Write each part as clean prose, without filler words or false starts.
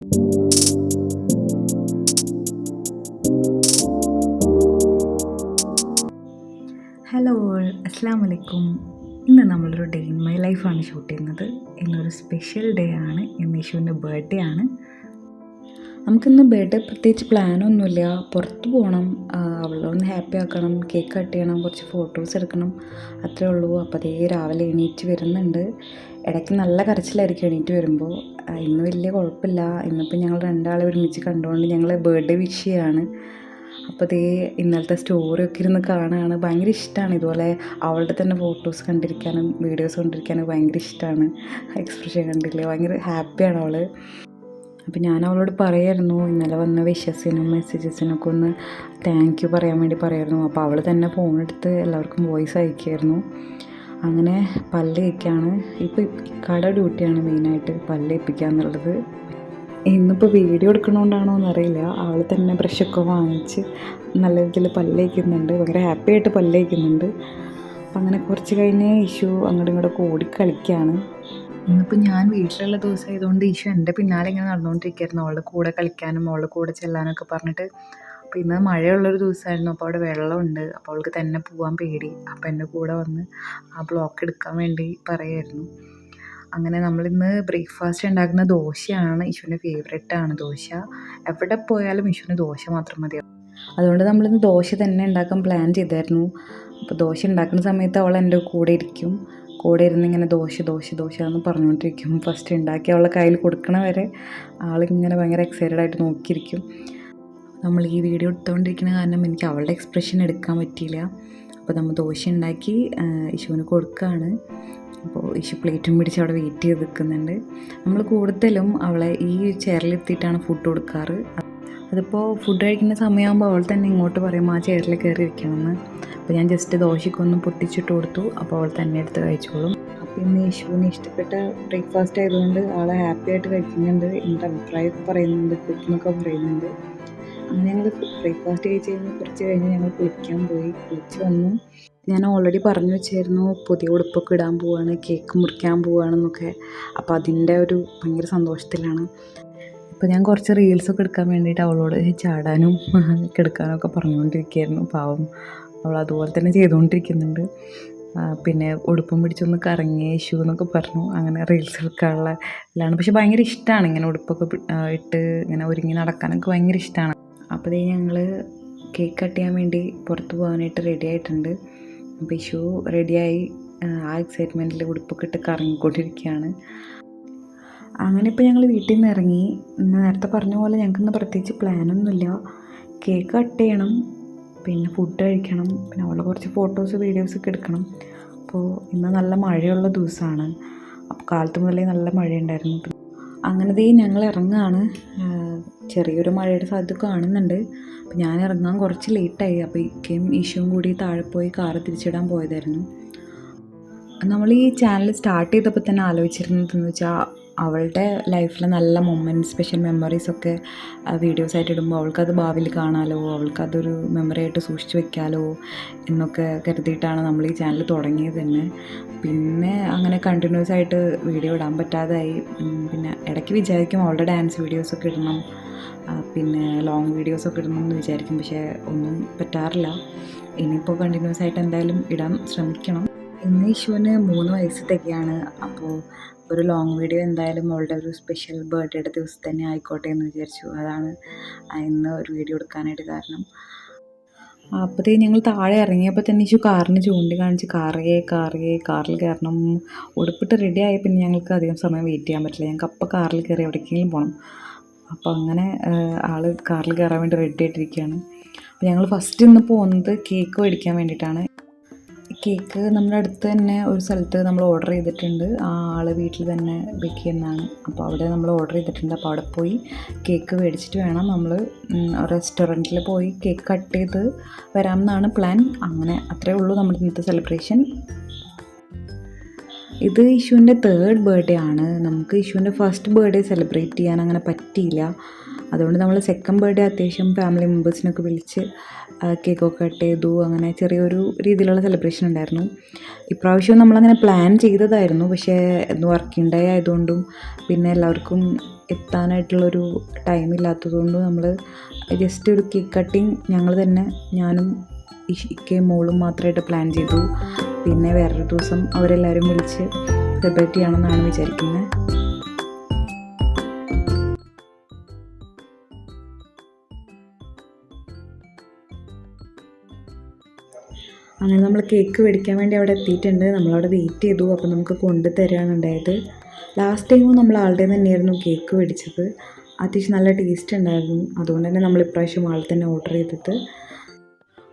Hello all, അസ്സാം വലൈക്കും. ഇന്ന് നമ്മളൊരു ഡേ ഇൻ മൈ ലൈഫാണ് ഷൂട്ട് ചെയ്യുന്നത്. ഇന്നൊരു സ്പെഷ്യൽ ഡേ ആണ്. ഇന്ന് യേശുവിൻ്റെ ബർത്ത്ഡേ ആണ്. നമുക്കിന്ന് ബർത്ത്ഡേ പ്രത്യേകിച്ച് പ്ലാനൊന്നുമില്ല. പുറത്ത് പോകണം, അവളെ ഒന്ന് ഹാപ്പി ആക്കണം, കേക്ക് കട്ട് ചെയ്യണം, കുറച്ച് ഫോട്ടോസ് എടുക്കണം, അത്രേ ഉള്ളൂ. അപ്പോൾ അതേ രാവിലെ എണീറ്റ് വരുന്നുണ്ട്. ഇടയ്ക്ക് നല്ല കരച്ചിലായിരിക്കും എണീറ്റ് വരുമ്പോൾ. ഇന്ന് വലിയ കുഴപ്പമില്ല. ഇന്നിപ്പോൾ ഞങ്ങൾ രണ്ടാളെ ഒരുമിച്ച് കണ്ടുകൊണ്ട് ഞങ്ങൾ ബർത്ത്ഡേ വിഷ് ചെയ്യാണ്. അപ്പോൾ ദേ ഇന്നലത്തെ സ്റ്റോറിയൊക്കെ ഇരുന്ന് കാണുകയാണ്. ഭയങ്കര ഇഷ്ടമാണ് ഇതുപോലെ അവളുടെ തന്നെ ഫോട്ടോസ് കണ്ടിരിക്കാനും വീഡിയോസ് കണ്ടിരിക്കാനും ഭയങ്കര ഇഷ്ടമാണ്. എക്സ്പ്രഷൻ കണ്ടില്ലേ, ഭയങ്കര ഹാപ്പിയാണ് അവൾ. അപ്പോൾ ഞാൻ അവളോട് പറയായിരുന്നു ഇന്നലെ വന്ന വിഷസിനും മെസ്സേജസിനൊക്കെ ഒന്ന് താങ്ക് യു പറയാൻ വേണ്ടി പറയായിരുന്നു. അപ്പോൾ അവൾ തന്നെ ഫോണെടുത്ത് എല്ലാവർക്കും വോയിസ് അയക്കുമായിരുന്നു. അങ്ങനെ പല്ല് തേക്കാണ്. ഇപ്പോൾ ഇക്കാടെ ഡ്യൂട്ടിയാണ് മെയിനായിട്ട് പല്ല് തേപ്പിക്കുക എന്നുള്ളത്. ഇന്നിപ്പോൾ വീഡിയോ എടുക്കണോണ്ടാണോ എന്നറിയില്ല, അവൾ തന്നെ ബ്രഷൊക്കെ വാങ്ങിച്ച് നല്ല രീതിയിൽ പല്ല് തേക്കുന്നുണ്ട്. ഭയങ്കര ഹാപ്പി ആയിട്ട് പല്ല് തേക്കുന്നുണ്ട്. അപ്പം അങ്ങനെ കുറച്ച് കഴിഞ്ഞ് ഇഷു അങ്ങോട്ടും ഇങ്ങോട്ടൊക്കെ ഓടിക്കളിക്കുകയാണ്. ഇന്നിപ്പോൾ ഞാൻ വീട്ടിലുള്ള ദിവസമായതുകൊണ്ട് ഇഷു എൻ്റെ പിന്നാലെ ഇങ്ങനെ നടന്നുകൊണ്ടിരിക്കുകയായിരുന്നു, അവളുടെ കൂടെ കളിക്കാനും അവളുടെ കൂടെ ചെല്ലാനൊക്കെ പറഞ്ഞിട്ട്. അപ്പോൾ ഇന്ന് മഴയുള്ളൊരു ദിവസമായിരുന്നു. അപ്പോൾ അവിടെ വെള്ളമുണ്ട്. അപ്പോൾ അവൾക്ക് തന്നെ പോകാൻ പേടി. അപ്പോൾ എൻ്റെ കൂടെ വന്ന് ആ ബ്ലോക്ക് എടുക്കാൻ വേണ്ടി പറയായിരുന്നു. അങ്ങനെ നമ്മളിന്ന് ബ്രേക്ക്ഫാസ്റ്റ് ഉണ്ടാക്കുന്ന ദോശയാണ്. ഇഷുവിൻ്റെ ഫേവറേറ്റാണ് ദോശ. എവിടെ പോയാലും ഇഷുവിന് ദോശ മാത്രം മതിയാവും. അതുകൊണ്ട് നമ്മളിന്ന് ദോശ തന്നെ ഉണ്ടാക്കാൻ പ്ലാൻ ചെയ്തായിരുന്നു. അപ്പോൾ ദോശ ഉണ്ടാക്കുന്ന സമയത്ത് അവൾ എൻ്റെ കൂടെ ഇരിക്കും. കൂടെ ഇരുന്ന് ഇങ്ങനെ ദോശ ദോശ ദോശ എന്ന് പറഞ്ഞുകൊണ്ടിരിക്കും. ഫസ്റ്റ് ഉണ്ടാക്കി അവളുടെ കയ്യിൽ കൊടുക്കണ വരെ ആളിങ്ങനെ ഭയങ്കര എക്സൈറ്റഡ് ആയിട്ട് നോക്കിയിരിക്കും. നമ്മൾ ഈ വീഡിയോ എടുത്തുകൊണ്ടിരിക്കുന്ന കാരണം എനിക്ക് അവളുടെ എക്സ്പ്രഷൻ എടുക്കാൻ പറ്റിയില്ല. അപ്പോൾ നമ്മൾ ദോശ ഉണ്ടാക്കി ഇഷുവിന് കൊടുക്കുകയാണ്. അപ്പോൾ ഇഷു പ്ലേറ്റും പിടിച്ച് അവിടെ വെയിറ്റ് ചെയ്ത് നിൽക്കുന്നുണ്ട്. നമ്മൾ കൂടുതലും അവളെ ഈ ചെയറിലെത്തിയിട്ടാണ് ഫുഡ് കൊടുക്കാറ്. അതിപ്പോൾ ഫുഡ് കഴിക്കുന്ന സമയമാകുമ്പോൾ അവൾ തന്നെ ഇങ്ങോട്ട് പറയും ആ ചെയറിൽ കയറി ഇരിക്കണമെന്ന്. അപ്പോൾ ഞാൻ ജസ്റ്റ് ദോശയ്ക്കൊന്ന് പൊട്ടിച്ചിട്ട് കൊടുത്തു. അപ്പോൾ അവൾ തന്നെ എടുത്ത് കഴിച്ചോളും. അപ്പോൾ ഇന്ന് ഇഷുവിന് ഇഷ്ടപ്പെട്ട ബ്രേക്ക്ഫാസ്റ്റ് ആയതുകൊണ്ട് ആളെ ഹാപ്പി ആയിട്ട് കഴിക്കുന്നുണ്ട്. എൻ്റെ അഭിപ്രായമൊക്കെ പറയുന്നുണ്ട്, കുക്കിങ്ങൊക്കെ പറയുന്നുണ്ട്. അങ്ങനെ ഞങ്ങൾ ബ്രേക്ക്ഫാസ്റ്റ് കഴിച്ച് കഴിഞ്ഞ് കുറച്ച് കഴിഞ്ഞ് ഞങ്ങൾ കുളിക്കാൻ പോയി. കുളിച്ച് വന്നു. ഞാൻ ഓൾറെഡി പറഞ്ഞു വെച്ചായിരുന്നു പുതിയ ഉടുപ്പൊക്കെ ഇടാൻ പോവുകയാണ്, കേക്ക് മുറിക്കാൻ പോവുകയാണെന്നൊക്കെ. അപ്പോൾ അതിൻ്റെ ഒരു ഭയങ്കര സന്തോഷത്തിലാണ്. ഇപ്പോൾ ഞാൻ കുറച്ച് റീൽസൊക്കെ എടുക്കാൻ വേണ്ടിയിട്ട് അവളോട് ചാടാനും കിടക്കാനൊക്കെ പറഞ്ഞുകൊണ്ടിരിക്കുകയായിരുന്നു. പാവം അവൾ അതുപോലെ തന്നെ ചെയ്തുകൊണ്ടിരിക്കുന്നുണ്ട്. പിന്നെ ഉടുപ്പും പിടിച്ചൊന്ന് കറങ്ങി ഇഷു എന്നൊക്കെ പറഞ്ഞു. അങ്ങനെ റീൽസ് എടുക്കാനുള്ള എല്ലാം. പക്ഷെ ഭയങ്കര ഇഷ്ടമാണ് ഇങ്ങനെ ഉടുപ്പൊക്കെ ഇട്ട് ഇങ്ങനെ ഒരുങ്ങി നടക്കാനൊക്കെ ഭയങ്കര ഇഷ്ടമാണ്. അപ്പോൾ ഞങ്ങൾ കേക്ക് കട്ട് ചെയ്യാൻ വേണ്ടി പുറത്ത് പോകാനായിട്ട് റെഡി ആയിട്ടുണ്ട്. അപ്പോൾ ഇഷു റെഡിയായി ആ എക്സൈറ്റ്മെൻറ്റിൽ ഉടുപ്പൊക്കെ ഇട്ട് കറങ്ങിക്കൊണ്ടിരിക്കുകയാണ്. അങ്ങനെ ഇപ്പോൾ ഞങ്ങൾ വീട്ടിൽ നിന്ന് ഇറങ്ങി. നേരത്തെ പറഞ്ഞ പോലെ ഞങ്ങൾക്കിന്ന് പ്രത്യേകിച്ച് പ്ലാനൊന്നുമില്ല. കേക്ക് കട്ട് ചെയ്യണം, പിന്നെ ഫുഡ് കഴിക്കണം, പിന്നെ അവളുടെ കുറച്ച് ഫോട്ടോസ് വീഡിയോസൊക്കെ എടുക്കണം. അപ്പോൾ ഇന്ന് നല്ല മഴയുള്ള ദിവസമാണ്. അപ്പോൾ കാലത്ത് മുതലേ നല്ല മഴയുണ്ടായിരുന്നു. അങ്ങനെ ഞങ്ങൾ ഇറങ്ങുകയാണ്. ചെറിയൊരു മഴയുടെ സാധ്യത കാണുന്നുണ്ട്. അപ്പോൾ ഞാൻ ഇറങ്ങാൻ കുറച്ച് ലേറ്റായി. അപ്പോൾ ഇക്കയും ഇഷുവും കൂടി താഴെ പോയി കാറ് തിരിച്ചിടാൻ പോയതായിരുന്നു. നമ്മൾ ഈ ചാനൽ സ്റ്റാർട്ട് ചെയ്തപ്പോൾ തന്നെ ആലോചിച്ചിരുന്നതെന്ന് വെച്ചാൽ അവളുടെ ലൈഫിലെ നല്ല മൊമെൻറ്റ്സ്, സ്പെഷ്യൽ മെമ്മറീസൊക്കെ വീഡിയോസായിട്ട് ഇടുമ്പോൾ അവൾക്കത് ഭാവിയിൽ കാണാമല്ലോ, അവൾക്കതൊരു മെമ്മറി ആയിട്ട് സൂക്ഷിച്ച് വെക്കാമല്ലോ എന്നൊക്കെ കരുതിയിട്ടാണ് നമ്മൾ ഈ ചാനൽ തുടങ്ങിയത് തന്നെ. പിന്നെ അങ്ങനെ കണ്ടിന്യൂസ് ആയിട്ട് വീഡിയോ ഇടാൻ പറ്റാതായി. പിന്നെ ഇടയ്ക്ക് വിചാരിക്കും അവളുടെ ഡാൻസ് വീഡിയോസൊക്കെ ഇടണം, പിന്നെ ലോങ് വീഡിയോസൊക്കെ ഇടണം എന്ന് വിചാരിക്കും. പക്ഷേ ഒന്നും പറ്റാറില്ല. ഇനിയിപ്പോൾ കണ്ടിന്യൂസ് ആയിട്ട് എന്തായാലും ഇടാൻ ശ്രമിക്കണം. ഇന്ന് ഇഷുവിന് 3 വയസ്സ് തികയാണ്. അപ്പോൾ ഒരു ലോങ് വീഡിയോ എന്തായാലും അവളുടെ ഒരു സ്പെഷ്യൽ ബർത്ത്ഡേയുടെ ദിവസം തന്നെ ആയിക്കോട്ടെ എന്ന് വിചാരിച്ചു. അതാണ് ഇന്ന് ഒരു വീഡിയോ എടുക്കാനായിട്ട് കാരണം. അപ്പോഴത്തേക്ക് ഞങ്ങൾ താഴെ ഇറങ്ങിയപ്പോൾ തന്നെ ഇഷു കാറിന് ചൂണ്ടി കാണിച്ച് കാറിൽ കയറണം. ഉടുപ്പിട്ട് റെഡി ആയി. പിന്നെ ഞങ്ങൾക്ക് അധികം സമയം വെയിറ്റ് ചെയ്യാൻ പറ്റില്ല. ഞങ്ങൾക്ക് അപ്പം കാറിൽ കയറി എവിടേക്കെങ്കിലും പോകണം. അപ്പോൾ അങ്ങനെ ആൾ കാറിൽ കയറാൻ വേണ്ടി റെഡി ആയിട്ടിരിക്കുകയാണ്. അപ്പോൾ ഞങ്ങൾ ഫസ്റ്റ് ഇന്ന് പോകുന്നത് കേക്ക് മേടിക്കാൻ വേണ്ടിയിട്ടാണ്. കേക്ക് നമ്മുടെ അടുത്ത് തന്നെ ഒരു സ്ഥലത്ത് നമ്മൾ ഓർഡർ ചെയ്തിട്ടുണ്ട്. ആ ആൾ വീട്ടിൽ തന്നെ ബേക്ക് ചെയ്യുന്നതാണ്. അപ്പോൾ അവിടെ നമ്മൾ ഓർഡർ ചെയ്തിട്ടുണ്ട്. അപ്പോൾ അവിടെ പോയി കേക്ക് മേടിച്ചിട്ട് വേണം നമ്മൾ റെസ്റ്റോറൻറ്റിൽ പോയി കേക്ക് കട്ട് ചെയ്ത് വരാമെന്നാണ് പ്ലാൻ. അങ്ങനെ അത്രയേ ഉള്ളൂ നമ്മുടെ ഇന്നത്തെ സെലിബ്രേഷൻ. ഇത് ഇഷുവിൻ്റെ 3rd ബർത്ത്ഡേ ആണ്. നമുക്ക് ഇഷുവിൻ്റെ ഫസ്റ്റ് ബർത്ത്ഡേ സെലിബ്രേറ്റ് ചെയ്യാൻ അങ്ങനെ പറ്റിയില്ല. അതുകൊണ്ട് നമ്മൾ സെക്കൻഡ് ബർത്ത്ഡേ അത്യാവശ്യം ഫാമിലി മെമ്പേഴ്സിനൊക്കെ വിളിച്ച് കേക്കൊക്കെ കട്ട് ചെയ്തു. അങ്ങനെ ചെറിയൊരു രീതിയിലുള്ള സെലിബ്രേഷൻ ഉണ്ടായിരുന്നു. ഇപ്രാവശ്യം നമ്മളങ്ങനെ പ്ലാൻ ചെയ്തതായിരുന്നു, പക്ഷേ വർക്കിംഗ് ഡേ ആയതുകൊണ്ടും പിന്നെ എല്ലാവർക്കും എത്താനായിട്ടുള്ളൊരു ടൈം ഇല്ലാത്തതുകൊണ്ടും നമ്മൾ ജസ്റ്റ് ഒരു കേക്ക് കട്ടിങ് ഞങ്ങൾ തന്നെ, ഞാനും ഇക്കയും മോളും മാത്രമായിട്ട് പ്ലാൻ ചെയ്തു. പിന്നെ വേറൊരു ദിവസം അവരെല്ലാവരും വിളിച്ച് സെലിബ്രേറ്റ് ചെയ്യണമെന്നാണ് വിചാരിക്കുന്നത്. അങ്ങനെ നമ്മൾ കേക്ക് മേടിക്കാൻ വേണ്ടി അവിടെ എത്തിയിട്ടുണ്ട്. നമ്മളവിടെ വെയിറ്റ് ചെയ്തു. അപ്പോൾ നമുക്ക് കൊണ്ടുതരാണ് ഉണ്ടായത്. ലാസ്റ്റ് ടൈമും നമ്മൾ ആളുടെ തന്നെയായിരുന്നു കേക്ക് മേടിച്ചത്. അത്യാവശ്യം നല്ല ടേസ്റ്റ് ഉണ്ടായിരുന്നു. അതുകൊണ്ട് തന്നെ നമ്മൾ ഇപ്രാവശ്യം ആൾ തന്നെ ഓർഡർ ചെയ്തത്.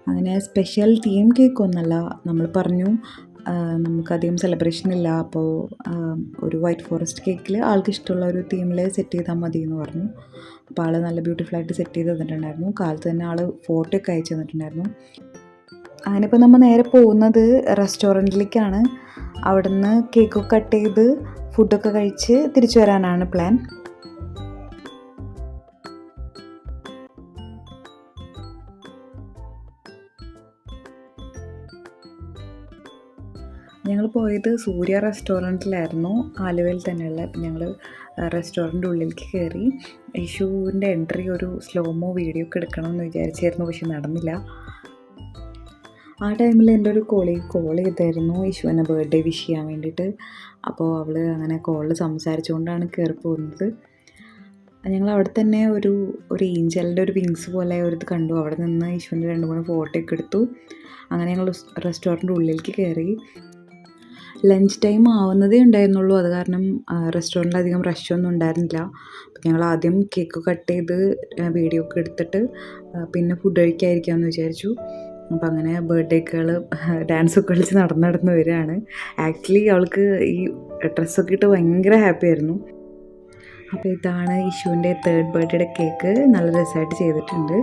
അങ്ങനെ സ്പെഷ്യൽ തീം കേക്കൊന്നുമല്ല. നമ്മൾ പറഞ്ഞു നമുക്കധികം സെലിബ്രേഷൻ ഇല്ല, അപ്പോൾ ഒരു വൈറ്റ് ഫോറസ്റ്റ് കേക്കിൽ ആൾക്ക് ഇഷ്ടമുള്ള ഒരു തീമിൽ സെറ്റ് ചെയ്താൽ മതി എന്ന് പറഞ്ഞു. അപ്പോൾ ആൾ നല്ല ബ്യൂട്ടിഫുള്ളായിട്ട് സെറ്റ് ചെയ്ത് തന്നിട്ടുണ്ടായിരുന്നു. കാലത്ത് തന്നെ ആൾ ഫോട്ടോ ഒക്കെ അയച്ചു തന്നിട്ടുണ്ടായിരുന്നു. അങ്ങനെ ഇപ്പോൾ നമ്മൾ നേരെ പോകുന്നത് റെസ്റ്റോറൻറ്റിലേക്കാണ്. അവിടുന്ന് കേക്കൊക്കെ കട്ട് ചെയ്ത് ഫുഡൊക്കെ കഴിച്ച് തിരിച്ചു വരാനാണ് പ്ലാൻ. ഞങ്ങൾ പോയത് സൂര്യ റെസ്റ്റോറൻറ്റിലായിരുന്നു, ആലുവയിൽ തന്നെയുള്ള. ഞങ്ങൾ റെസ്റ്റോറൻറ്റ് ഉള്ളിലേക്ക് കയറി. യേശുവിൻ്റെ എൻട്രി ഒരു സ്ലോമോ വീഡിയോ ഒക്കെ എടുക്കണം എന്ന് വിചാരിച്ചായിരുന്നു, പക്ഷെ നടന്നില്ല. ആ ടൈമിൽ എൻ്റെ ഒരു കോൾ ചെയ്തായിരുന്നു യേശുവിനെ ബർത്ത്ഡേ വിഷ് ചെയ്യാൻ വേണ്ടിയിട്ട്. അപ്പോൾ അവൾ അങ്ങനെ കോളിൽ സംസാരിച്ചുകൊണ്ടാണ് കയറി പോകുന്നത്. ഞങ്ങൾ അവിടെ തന്നെ ഒരു ഏഞ്ചലിൻ്റെ ഒരു വിങ്സ് പോലെ ഒരു ഇത് കണ്ടു. അവിടെ നിന്ന് യേശുവിൻ്റെ 2-3 ഫോട്ടോ ഒക്കെ എടുത്തു. അങ്ങനെ ഞങ്ങൾ റെസ്റ്റോറൻറ്റ് ഉള്ളിലേക്ക് കയറി. ലഞ്ച് ടൈം ആവുന്നതേ ഉണ്ടായിരുന്നുള്ളൂ. അത് കാരണം റെസ്റ്റോറൻറ്റിൽ അധികം റഷൊന്നും ഉണ്ടായിരുന്നില്ല. അപ്പോൾ ഞങ്ങൾ ആദ്യം കേക്ക് കട്ട് ചെയ്ത് വീഡിയോ ഒക്കെ എടുത്തിട്ട് പിന്നെ ഫുഡ് കഴിക്കാതിരിക്കാമെന്ന് വിചാരിച്ചു. അപ്പോൾ അങ്ങനെ ബർത്ത്ഡേ ഗേൾ ഡാൻസൊക്കെ കളിച്ച് നടന്ന് വരികയാണ്. ആക്ച്വലി അവൾക്ക് ഈ ഡ്രസ്സൊക്കെ ഇട്ട് ഭയങ്കര ഹാപ്പി ആയിരുന്നു. അപ്പോൾ ഇതാണ് യേശുവിൻ്റെ 3rd ബർത്ത്ഡേയുടെ കേക്ക്. നല്ല രസമായിട്ട് ചെയ്തിട്ടുണ്ട്.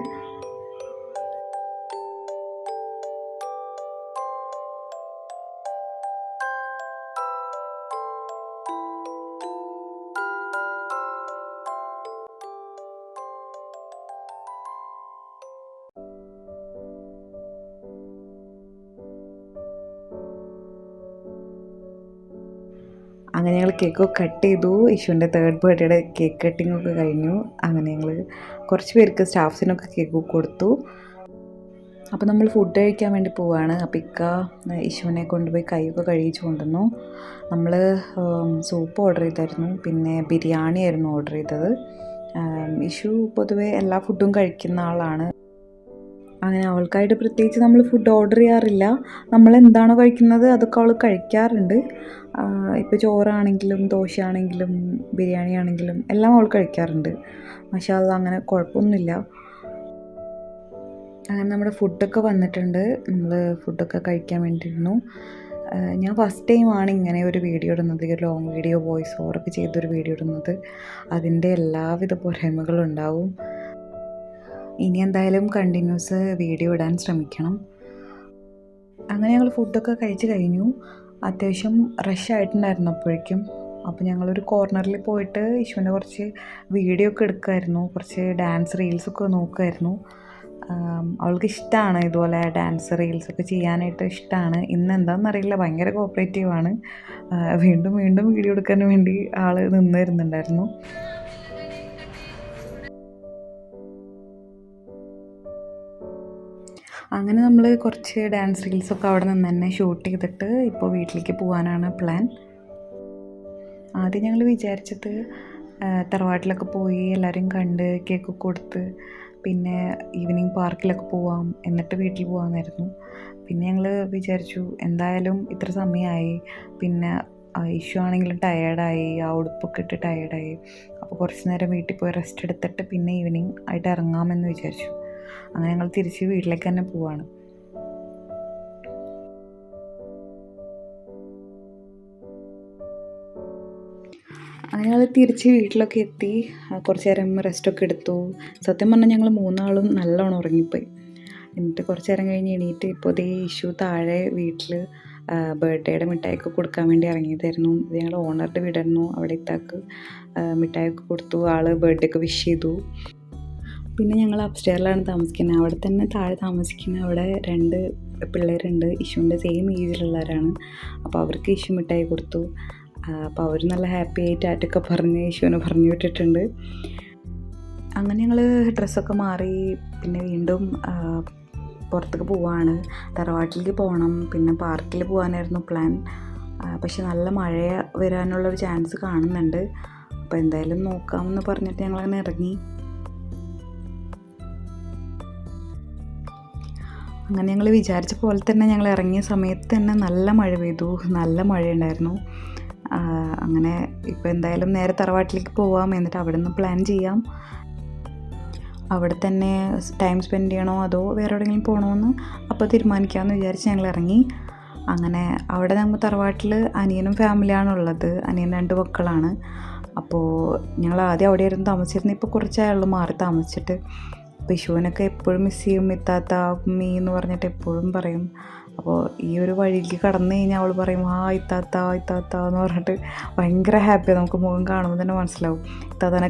അങ്ങനെ ഞങ്ങൾ കേക്കൊക്കെ കട്ട് ചെയ്തു. യേശുവിൻ്റെ 3rd ബർത്ത്ഡേയുടെ കേക്ക് കട്ടിങ്ങൊക്കെ കഴിഞ്ഞു. അങ്ങനെ ഞങ്ങൾ കുറച്ച് പേർക്ക് സ്റ്റാഫ്സിനൊക്കെ കേക്ക് കൊടുത്തു. അപ്പോൾ നമ്മൾ ഫുഡ് കഴിക്കാൻ വേണ്ടി പോവുകയാണ്. അപ്പോൾ ഇക്ക യേശുവിനെ കൊണ്ടുപോയി കൈയൊക്കെ കഴുകിച്ച് കൊണ്ടുവന്നു. നമ്മൾ സൂപ്പ് ഓർഡർ ചെയ്തായിരുന്നു, പിന്നെ ബിരിയാണി ആയിരുന്നു ഓർഡർ ചെയ്തത്. യേശു പൊതുവേ എല്ലാ ഫുഡും കഴിക്കുന്ന ആളാണ്. അങ്ങനെ അവൾക്കായിട്ട് പ്രത്യേകിച്ച് നമ്മൾ ഫുഡ് ഓർഡർ ചെയ്യാറില്ല. നമ്മൾ എന്താണോ കഴിക്കുന്നത് അതൊക്കെ അവൾ കഴിക്കാറുണ്ട്. ഇപ്പോൾ ചോറാണെങ്കിലും ദോശയാണെങ്കിലും ബിരിയാണി ആണെങ്കിലും എല്ലാം അവൾ കഴിക്കാറുണ്ട്. മാഷാ അല്ലാഹ്, അങ്ങനെ കുഴപ്പമൊന്നുമില്ല. അങ്ങനെ നമ്മുടെ ഫുഡൊക്കെ വന്നിട്ടുണ്ട്. നമ്മൾ ഫുഡൊക്കെ കഴിക്കാൻ വേണ്ടിയിരുന്നു. ഞാൻ ഫസ്റ്റ് ടൈമാണ് ഇങ്ങനെ ഒരു വീഡിയോ ഇടുന്നത്, ഒരു ലോങ് വീഡിയോ വോയിസ് ഓവറൊക്കെ ചെയ്തൊരു വീഡിയോ ഇടുന്നത്. അതിൻ്റെ എല്ലാവിധ പോരായ്മകളും ഉണ്ടാവും. ഇനി എന്തായാലും കണ്ടിന്യൂസ് വീഡിയോ ഇടാൻ ശ്രമിക്കണം. അങ്ങനെ ഞങ്ങൾ ഫുഡൊക്കെ കഴിച്ച് കഴിഞ്ഞു. അത്യാവശ്യം റഷ് ആയിട്ടുണ്ടായിരുന്നു അപ്പോഴേക്കും. അപ്പോൾ ഞങ്ങളൊരു കോർണറിൽ പോയിട്ട് യേശുവിൻ്റെ കുറച്ച് വീഡിയോ ഒക്കെ എടുക്കുമായിരുന്നു, കുറച്ച് ഡാൻസ് റീൽസൊക്കെ നോക്കുമായിരുന്നു. അവൾക്ക് ഇഷ്ടമാണ് ഇതുപോലെ ഡാൻസ് റീൽസൊക്കെ ചെയ്യാനായിട്ട് ഇഷ്ടമാണ്. ഇന്ന് എന്താണെന്നറിയില്ല, ഭയങ്കര കോപ്പറേറ്റീവാണ്. വീണ്ടും വീണ്ടും വീഡിയോ എടുക്കാൻ വേണ്ടി ആൾ നിന്ന് വരുന്നുണ്ടായിരുന്നു. അങ്ങനെ നമ്മൾ കുറച്ച് ഡാൻസ് റീൽസൊക്കെ അവിടെ നിന്ന് തന്നെ ഷൂട്ട് ചെയ്തിട്ട് ഇപ്പോൾ വീട്ടിലേക്ക് പോകാനാണ് പ്ലാൻ. ആദ്യം ഞങ്ങൾ വിചാരിച്ചത് തറവാട്ടിലൊക്കെ പോയി എല്ലാവരും കണ്ട് കേക്കൊക്കെ കൊടുത്ത് പിന്നെ ഈവനിങ് പാർക്കിലൊക്കെ പോവാം, എന്നിട്ട് വീട്ടിൽ പോകാമെന്നായിരുന്നു. പിന്നെ ഞങ്ങൾ വിചാരിച്ചു എന്തായാലും ഇത്ര സമയമായി, പിന്നെ ഇഷ്യൂ ആണെങ്കിലും ടയേർഡായി, ആ ഉടുപ്പൊക്കെ ഇട്ട് ടയേർഡായി. അപ്പോൾ കുറച്ച് നേരം വീട്ടിൽ പോയി റെസ്റ്റ് എടുത്തിട്ട് പിന്നെ ഈവനിങ് ആയിട്ട് ഇറങ്ങാമെന്ന് വിചാരിച്ചു. അങ്ങനെ ഞങ്ങൾ തിരിച്ച് വീട്ടിലേക്ക് തന്നെ പോവാണ്. അങ്ങനെ ഞങ്ങൾ തിരിച്ച് വീട്ടിലൊക്കെ എത്തി. കുറച്ച് നേരം റെസ്റ്റൊക്കെ എടുത്തു. സത്യം പറഞ്ഞാൽ ഞങ്ങൾ 3 ആളും നല്ലോണം ഉറങ്ങിപ്പോയി. എന്നിട്ട് കുറച്ച് നേരം കഴിഞ്ഞ് എണീറ്റ് ഇപ്പോൾ ദേ ഇഷ്യൂ താഴെ വീട്ടിൽ ബർത്ത്ഡേയുടെ മിഠായിയൊക്കെ കൊടുക്കാൻ വേണ്ടി ഇറങ്ങിയതായിരുന്നു. ഇത് ഞങ്ങൾ ഓണറുടെ വീടായിരുന്നു. അവിടെ ഇത്താക്ക് മിഠായിയൊക്കെ കൊടുത്തു. ആൾ ബർത്ത്ഡേ ഒക്കെ വിഷ് ചെയ്തു. പിന്നെ ഞങ്ങൾ അപ്സ്റ്റെയറിലാണ് താമസിക്കുന്നത്. അവിടെ തന്നെ താഴെ താമസിക്കുന്ന അവിടെ 2 പിള്ളേരുണ്ട്. ഇഷുവിൻ്റെ സെയിം ഏജിലുള്ളവരാണ്. അപ്പോൾ അവർക്ക് ഇഷു മിഠായി കൊടുത്തു. അപ്പോൾ അവർ നല്ല ഹാപ്പി ആയി ടാറ്റൊക്കെ പറഞ്ഞ് ഇഷുവിനെ പറഞ്ഞു വിട്ടിട്ടുണ്ട്. അങ്ങനെ ഞങ്ങൾ ഡ്രസ്സൊക്കെ മാറി പിന്നെ വീണ്ടും പുറത്തേക്ക് പോവാണ്. തറവാട്ടിലേക്ക് പോകണം, പിന്നെ പാർക്കിൽ പോകാനായിരുന്നു പ്ലാൻ. പക്ഷെ നല്ല മഴ വരാനുള്ളൊരു ചാൻസ് കാണുന്നുണ്ട്. അപ്പോൾ എന്തായാലും നോക്കാമെന്ന് പറഞ്ഞിട്ട് ഞങ്ങളങ്ങനെ ഇറങ്ങി. അങ്ങനെ ഞങ്ങൾ വിചാരിച്ച പോലെ തന്നെ ഞങ്ങൾ ഇറങ്ങിയ സമയത്ത് തന്നെ നല്ല മഴ പെയ്തു, നല്ല മഴയുണ്ടായിരുന്നു. അങ്ങനെ ഇപ്പോൾ എന്തായാലും നേരെ തറവാട്ടിലേക്ക് പോവാം, എന്നിട്ട് അവിടെ നിന്ന് പ്ലാൻ ചെയ്യാം. അവിടെ തന്നെ ടൈം സ്പെൻഡ് ചെയ്യണോ അതോ വേറെ എവിടെയെങ്കിലും പോകണമെന്ന് അപ്പോൾ തീരുമാനിക്കാമെന്ന് വിചാരിച്ച് ഞങ്ങൾ ഇറങ്ങി. അങ്ങനെ അവിടെ നമ്മൾ തറവാട്ടിൽ അനിയനും ഫാമിലിയാണുള്ളത്. അനിയൻ 2 മക്കളാണ്. അപ്പോൾ ഞങ്ങൾ ആദ്യം അവിടെയായിരുന്നു താമസിച്ചിരുന്നത്. ഇപ്പോൾ കുറച്ചായുള്ളൂ മാറി താമസിച്ചിട്ട്. വിഷുവിനൊക്കെ എപ്പോഴും മിസ് ചെയ്യും, ഇത്താത്ത ഉമ്മി എന്ന് പറഞ്ഞിട്ട് എപ്പോഴും പറയും. അപ്പോൾ ഈ ഒരു വഴിക്ക് കടന്നു കഴിഞ്ഞാൽ അവൾ പറയും ഇത്താത്ത ഇത്താത്ത എന്ന് പറഞ്ഞിട്ട് ഭയങ്കര ഹാപ്പിയാണ്. നമുക്ക് മുഖം കാണുമ്പോൾ തന്നെ മനസ്സിലാവും. ഇത്താത്തനെ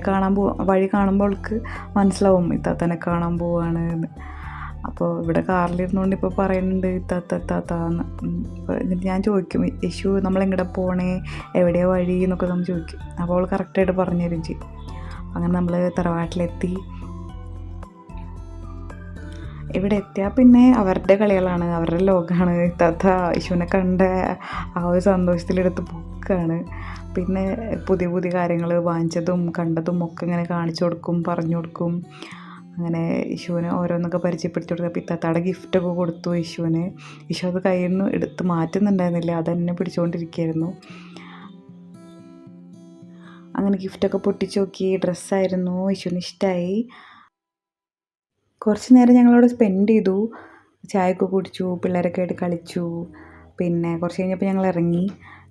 വഴി കാണുമ്പോൾ അവൾക്ക് മനസ്സിലാവും ഇത്താത്തനെ കാണാൻ പോവാണ് എന്ന്. അപ്പോൾ ഇവിടെ കാറിലിരുന്നുകൊണ്ട് ഇപ്പോൾ പറയുന്നുണ്ട് ഇത്താത്ത ഇത്താത്ത എന്ന്. എന്നിട്ട് ഞാൻ ചോദിക്കും യശു നമ്മളെങ്ങടെ പോണേ, എവിടെയാണ് വഴി എന്നൊക്കെ നമ്മൾ ചോദിക്കും. അപ്പോൾ അവൾ കറക്റ്റായിട്ട് പറഞ്ഞു തരും ചെയ്യും. അങ്ങനെ നമ്മൾ തറവാട്ടിലെത്തി. ഇവിടെ എത്തിയാൽ പിന്നെ അവരുടെ കളികളാണ്, അവരുടെ ലോകമാണ്. ഇത്താത്ത യശുവിനെ കണ്ട ആ ഒരു സന്തോഷത്തിലെടുത്ത് പൊക്കാണ്. പിന്നെ പുതിയ പുതിയ കാര്യങ്ങൾ വാങ്ങിച്ചതും കണ്ടതും ഒക്കെ ഇങ്ങനെ കാണിച്ചു കൊടുക്കും, പറഞ്ഞു കൊടുക്കും. അങ്ങനെ യശുവിനെ ഓരോന്നൊക്കെ പരിചയപ്പെടുത്തി കൊടുക്കും. അപ്പോൾ ഇത്താത്തയുടെ ഗിഫ്റ്റൊക്കെ കൊടുത്തു യശുവിന്. യശു അത് കയ്യിൽ നിന്ന് എടുത്ത് മാറ്റുന്നുണ്ടായിരുന്നില്ല, അതെന്നെ പിടിച്ചുകൊണ്ടിരിക്കുകയായിരുന്നു. അങ്ങനെ ഗിഫ്റ്റൊക്കെ പൊട്ടിച്ച് നോക്കി. ഡ്രസ്സായിരുന്നു, യശുവിന് ഇഷ്ടമായി. കുറച്ച് നേരം ഞങ്ങളവിടെ സ്പെൻഡ് ചെയ്തു. ചായയൊക്കെ കുടിച്ചു, പിള്ളേരൊക്കെ ആയിട്ട് കളിച്ചു. പിന്നെ കുറച്ച് കഴിഞ്ഞപ്പോൾ ഞങ്ങൾ ഇറങ്ങി.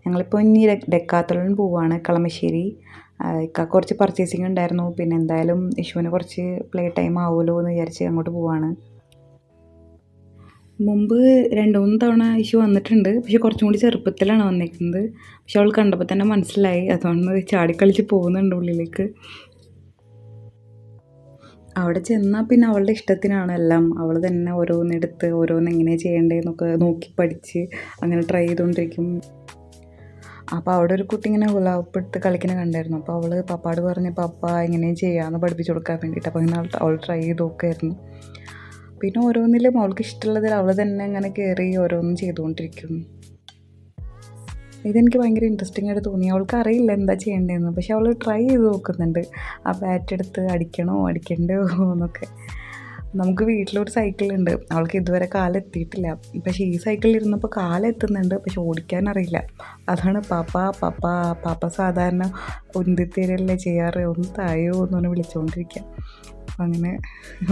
ഞങ്ങളിപ്പോൾ ഇനി ഡെക്കാത്തലോൺ പോവുകയാണ്, കളമശ്ശേരി. കുറച്ച് പർച്ചേസിങ് ഉണ്ടായിരുന്നു. പിന്നെ എന്തായാലും യശുവിന് കുറച്ച് പ്ലേ ടൈം ആവുമല്ലോ എന്ന് വിചാരിച്ച് അങ്ങോട്ട് പോവാണ്. മുമ്പ് 2-3 തവണ യശു വന്നിട്ടുണ്ട്. പക്ഷെ കുറച്ചും കൂടി ചെറുപ്പത്തിലാണ് വന്നിരിക്കുന്നത്. പക്ഷെ അവൾ കണ്ടപ്പോൾ തന്നെ മനസ്സിലായി, അതുകൊണ്ട് ചാടിക്കളിച്ച് പോകുന്നുണ്ട് ഉള്ളിലേക്ക്. അവിടെ ചെന്നാൽ പിന്നെ അവളുടെ ഇഷ്ടത്തിനാണ് എല്ലാം. അവൾ തന്നെ ഓരോന്നെടുത്ത് ഓരോന്ന് എങ്ങനെയാണ് ചെയ്യേണ്ടതെന്നൊക്കെ നോക്കി പഠിച്ച് അങ്ങനെ ട്രൈ ചെയ്തുകൊണ്ടിരിക്കും. അപ്പോൾ അവിടെ ഒരു കുട്ടി ഇങ്ങനെ ഉലാവപ്പെടുത്ത് കളിക്കുന്ന കണ്ടായിരുന്നു. അപ്പോൾ അവൾ പപ്പാട് പറഞ്ഞ് പപ്പ എങ്ങനെ ചെയ്യാമെന്ന് പഠിപ്പിച്ചു കൊടുക്കാൻ വേണ്ടിയിട്ട്. അപ്പോൾ അങ്ങനെ അവൾ ട്രൈ ചെയ്ത് നോക്കുമായിരുന്നു. പിന്നെ ഓരോന്നിലും അവൾക്ക് ഇഷ്ടമുള്ളതിൽ അവൾ തന്നെ ഇങ്ങനെ കയറി ഓരോന്നും ചെയ്തുകൊണ്ടിരിക്കും. ഇതെനിക്ക് ഭയങ്കര ഇൻട്രസ്റ്റിംഗ് ആയിട്ട് തോന്നി. അവൾക്ക് അറിയില്ല എന്താ ചെയ്യേണ്ടതെന്ന്, പക്ഷെ അവൾ ട്രൈ ചെയ്ത് നോക്കുന്നുണ്ട്. ആ ബാറ്റ് എടുത്ത് അടിക്കണോ അടിക്കണ്ടോ എന്നൊക്കെ. നമുക്ക് വീട്ടിലൊരു സൈക്കിളുണ്ട്, അവൾക്ക് ഇതുവരെ കാലെത്തിയിട്ടില്ല. പക്ഷേ ഈ സൈക്കിളിൽ ഇരുന്നപ്പോൾ കാലെത്തുന്നുണ്ട്, പക്ഷെ ഓടിക്കാൻ അറിയില്ല. അതാണ് പാപ്പ സാധാരണ ഉന്തിത്തരല്ലേ ചെയ്യാറ്, ഒന്ന് തായോ എന്ന് പറഞ്ഞ് വിളിച്ചുകൊണ്ടിരിക്കുക. അങ്ങനെ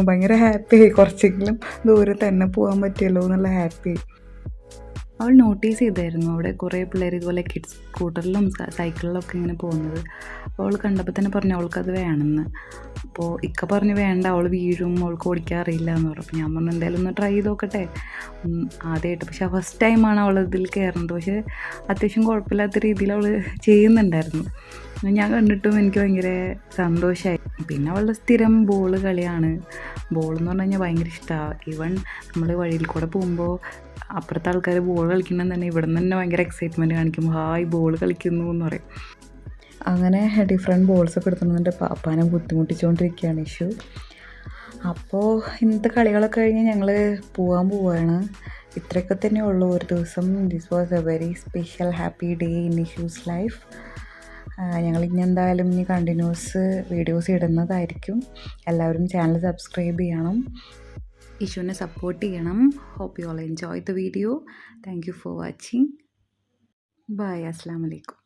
ഭയങ്കര ഹാപ്പിയായി. കുറച്ചെങ്കിലും ദൂരെ തന്നെ പോകാൻ പറ്റിയല്ലോ എന്നുള്ള ഹാപ്പിയായി. അവൾ നോട്ടീസ് ചെയ്തായിരുന്നു അവിടെ കുറേ പിള്ളേർ ഇതുപോലെ കിഡ്സ് സ്കൂട്ടറിലും സൈക്കിളിലൊക്കെ ഇങ്ങനെ പോകുന്നത്. അപ്പോൾ അവൾ കണ്ടപ്പോൾ തന്നെ പറഞ്ഞു അവൾക്കത് വേണമെന്ന്. അപ്പോൾ ഇക്ക പറഞ്ഞു വേണ്ട, അവൾ വീഴും, അവൾക്ക് ഓടിക്കാൻ അറിയില്ല എന്ന് പറഞ്ഞു. അപ്പോൾ ഞാൻ പറഞ്ഞു എന്തായാലും ഒന്ന് ട്രൈ ചെയ്ത് നോക്കട്ടെ ആദ്യമായിട്ട്. പക്ഷേ ഫസ്റ്റ് ടൈമാണ് അവൾ ഇതിൽ കയറുന്നത്. പക്ഷേ അത്യാവശ്യം കുഴപ്പമില്ലാത്ത രീതിയിൽ അവൾ ചെയ്യുന്നുണ്ടായിരുന്നു. ഞാൻ കണ്ടിട്ടും എനിക്ക് ഭയങ്കര സന്തോഷമായി. പിന്നെ അവളുടെ സ്ഥിരം ബോൾ കളിയാണ്. ബോൾ എന്ന് പറഞ്ഞു കഴിഞ്ഞാൽ ഭയങ്കര ഇഷ്ടമാണ്. ഈവൻ നമ്മൾ വഴിയിൽ കൂടെ പോകുമ്പോൾ അപ്പുറത്തെ ആൾക്കാർ ബോൾ കളിക്കണം തന്നെ ഇവിടെ നിന്ന് തന്നെ ഭയങ്കര എക്സൈറ്റ്മെൻറ്റ് കാണിക്കും. ബോൾ കളിക്കുന്നു എന്ന് പറയും. അങ്ങനെ ഡിഫറെൻറ്റ് ബോൾസൊക്കെ എടുത്തുകൊണ്ട് പാപ്പാനെ ബുദ്ധിമുട്ടിച്ചുകൊണ്ടിരിക്കുകയാണ് ഇഷ്യൂ. അപ്പോൾ ഇന്നത്തെ കളികളൊക്കെ കഴിഞ്ഞ് ഞങ്ങൾ പോവുകയാണ്. ഇത്രയൊക്കെ തന്നെ ഉള്ളൂ ഒരു ദിവസം. This was A very special happy day in issues life. ഞങ്ങൾ ഇനി എന്തായാലും കണ്ടിന്യൂസ് വീഡിയോസ് ഇടുന്നതായിരിക്കും. എല്ലാവരും ചാനൽ സബ്സ്ക്രൈബ് ചെയ്യണം, ഇഷ്യൂവിനെ സപ്പോർട്ട് ചെയ്യണം. Hope you all enjoy the video. Thank you for watching. Bye. അസ്സലാമു അലൈക്കും.